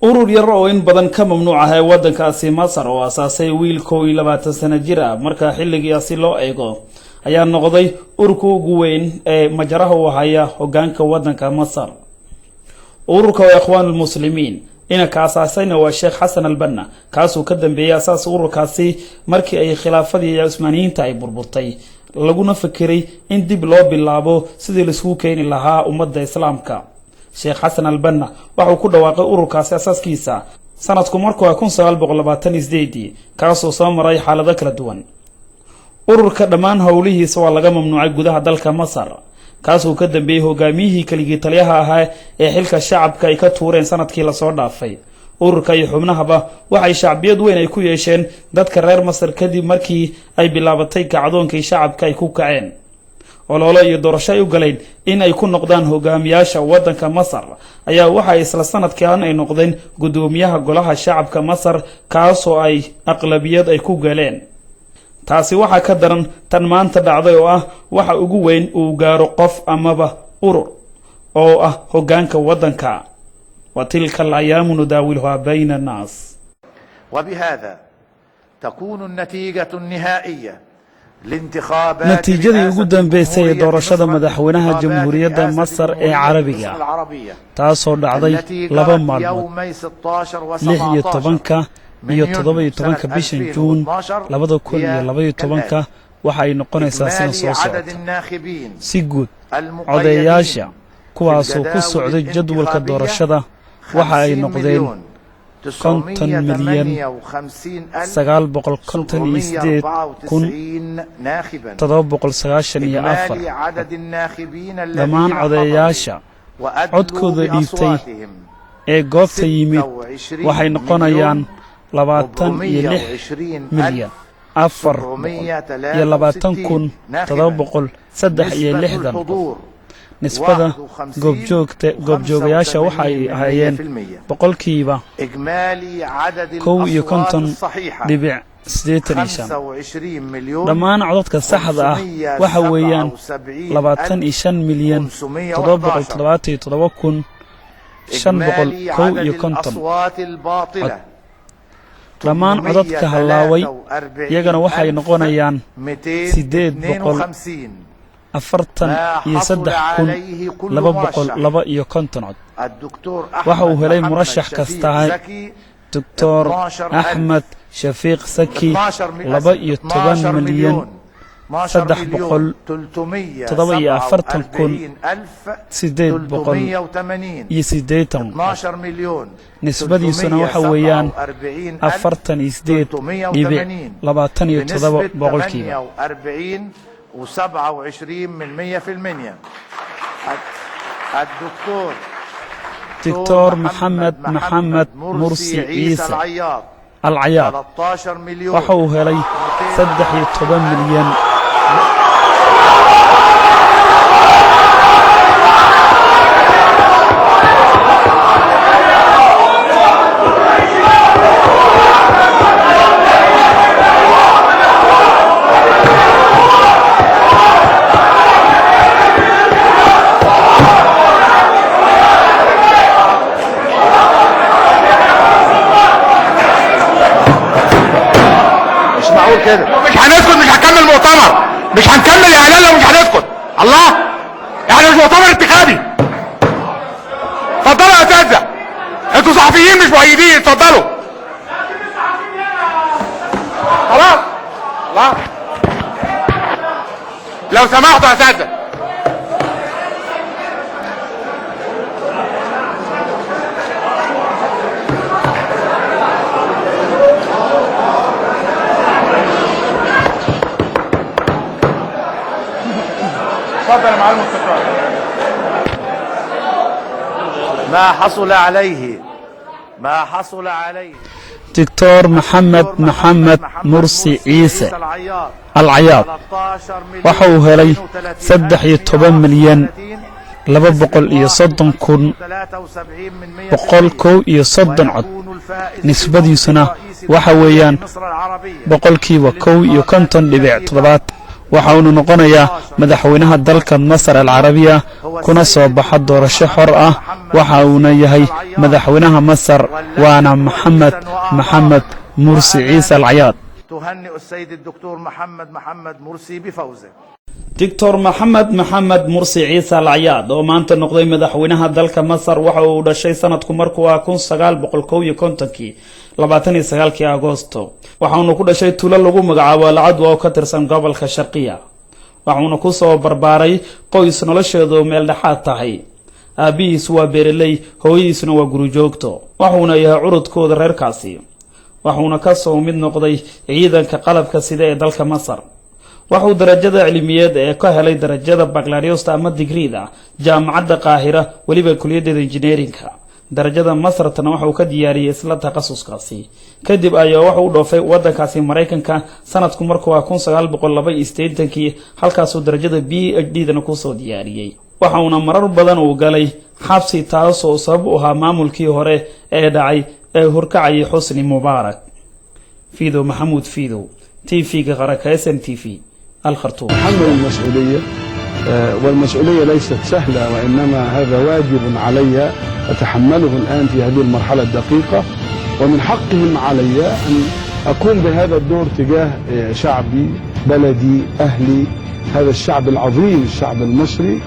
urur yar oo in badan ka mamnuuc ah waddankaasi Masar oo asaasay wiil 22 sano jir ah marka xilligiisa loo eego ayaa noqday ururka ugu weyn ee majaraha u haya hoggaanka waddanka Masar. ururka Ikhwaanul Muslimiin ina ka asaasayna waa Sheikh Hassan al-Banna kaasoo ka dambeeyay asaas ururkaasi markii ay khilaafadii Usmaaniyiinta ay burburtay laguna fikiray in dib loo bilaabo sidii la isku keeni lahaa ummadda Islaamka. Sheikh Hassan al-Banna wuxuu ku dhawaaqay ururkaasi asaaskiisa sanadku markuu 1928 kaasoo soo maray xaalado kala duwan. ururka dhammaan hawlihiisa waa laga mamnuucay gudaha dalka Masar kaasoo ka dambeeyay hogaamiyihii kaligii taliyaha ahaa ee xilka shacabka ay ka tuureen sanadkii la soo dhaafay. ururka iyo xubnahaba waxay shacbiyad weyn ay ku yeesheen dadka reer Masar kadib markii ay bilaabatay kacdoonkii shacabka ay ku kaceen ololo iyo doorasho ay u galeen in ay ku noqdaan hogaamiyaasha waddanka Masar ayaa waxa isla sanadkan ay noqdeen gudoomiyaha golaha shacabka Masar kaasoo ay aqlabiyad ay ku galeen. taasi waxa ka daran tan maanta dhacday oo ah waxa ugu weyn uu gaaro qof amaba urur oo ah hoggaanka waddanka. وتلك الأيام نداولها بين الناس. وبهذا تكون النتيجة النهائية لانتخابات نتيجة قدام بيسي دورشة مدحونها جمهورية مصر العربية تاسو دعضي لبا معلومات لحية طبنكا يتضبي طبنكا بيشن جون لبدا كل لبا طبنكا waxay noqonaysaa sida soo socota si guud codeyaasha kuwaasoo ku socday jadwalka doorashada waxa ay noqdeen 50,798,794 dhammaan codeyaasha codkooda dhiibtay ee goobta yimid waxay noqonayaan 26,420,760 nisbada goobjoogayaasha waxa ay ahaayeen boqolkiiba 51.85 dhammaan codadka saxda ah waxa weeyaan 25,577,551 dhammaan codadka halaaway iyagana waxay noqonayaan 843,252 cod. waxa uu helay murashax kasta Dr. Ahmed Shafiq Saki 12,347,880 nisbadiisuna waxa weeyaan 48.27 boqolkiiba. دكتور محمد مرسي عيسى العياط وحوه لي 13 مليون كده. مش هنسكت، مش هنكمل مؤتمر، مش هنكمل اعلان لو مش هنسكت. الله، احنا مش مؤتمر انتخابي. اتفضلوا يا اساتذه، انتوا صحفيين مش مؤيدين، اتفضلوا. خلاص خلاص لو سمحتوا يا اساتذه. تفضل يا معلم مستشار. ما حصل عليه دكتور محمد مرسي عيسى العياط وحوه لي 13,730,130 cod nisbadiisuna waxa weeyaan boqolkiiba 51.7 waxauna noqonayaa madaxweynaha dalka Masar al-Carabiya kuna soo baxa doorasho xor ah waxa uuna yahay madaxweynaha Masar waana محمد مرسي عيسى العياط. تهنئ السيد الدكتور محمد مرسي بفوزه. دكتور محمد مرسي عيسى العياط oo maanta noqday madaxweynaha dalka Masar waxa uu dhashay sanadku markuu 1951 29 Agoosto waxaanu ku dhashay tuulo lagu magacaabo Al-Cadwa oo ka tirsan gobolka Sharqiya waxaanu ku soo barbaaray qoys nolosheedu meel dhaxaad tahay aabihiis waa beeraley hooyadiisuna waa guri joogto waxaana yahay curudkooda reerkaasi waxaana ka soo mid noqday ciidanka qalabka sida ee dalka Masar waxuu darajada cilmiyeed ee ka helay darajada baccalaureate ama digriida jaamacadda Qaahira waliba kulliyadda engineeringa darajada Masar tan waxuu ka diyaariyay isla takhasuskaasi kadib ayaa wuxuu dhoofay wadankaasi Mareykanka sanadku markuu 1982 halkaas uu darajada PhD-dan ku soo diyaariyay waxauna marar badan uu galay xabsi taas oo sabab u ahaa maamulkii hore ee dhacay ee horkacay Xusni Mubaarak Fiido Maxamuud Fiido TV قرك SNTV الخرطوم. تحمل المسؤولية والمسؤولية ليست سهلة وإنما هذا واجب علي أتحمله الآن في هذه المرحلة الدقيقة ومن حقهم علي أن أقوم بهذا الدور تجاه شعبي بلدي أهلي هذا الشعب العظيم الشعب المصري.